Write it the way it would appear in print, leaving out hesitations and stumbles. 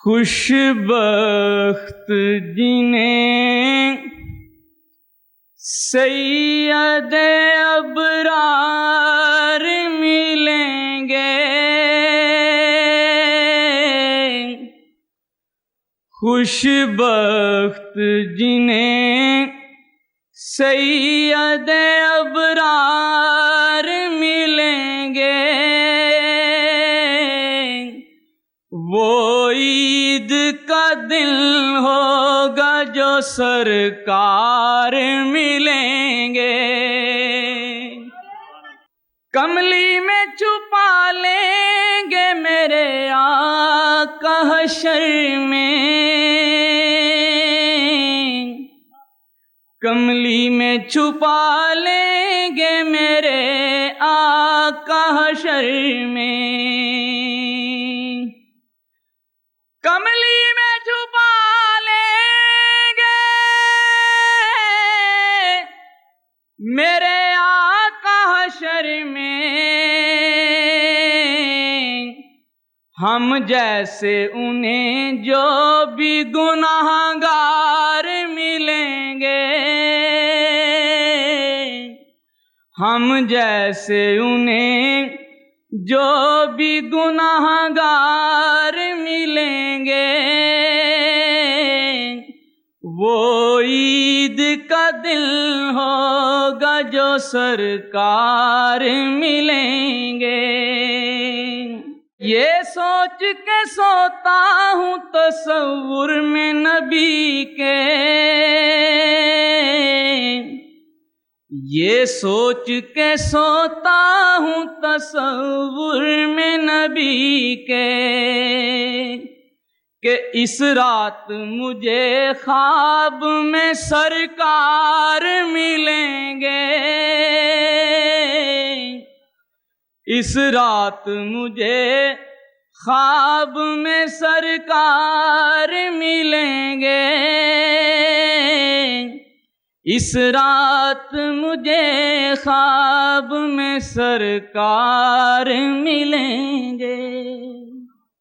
خوش بخت جنہیں سید ابرار ملیں گے، خوش بخت جنہیں سید ابرار ملیں گے، وہ عید کا دن ہوگا جو سرکار ملیں گے۔ کملی میں چھپا لیں گے میرے آقا حشر میں، کملی میں چھپا لیں گے میرے آقا حشر میں، کملی میں چھپا لیں گے میرے آقا حشر میں، ہم جیسے انہیں جو بھی گناہگار ملیں گے، ہم جیسے انہیں جو بھی گناہگار ملیں گے، وہ عید کا دن ہوگا جو سرکار ملیں گے۔ یہ سوچ کے سوتا ہوں تصور میں نبی کے، یہ سوچ کے سوتا ہوں تصور میں نبی کے، کہ اس رات مجھے خواب میں سرکار ملیں گے، اس رات مجھے خواب میں سرکار ملیں گے، اس رات مجھے خواب میں سرکار ملیں گے۔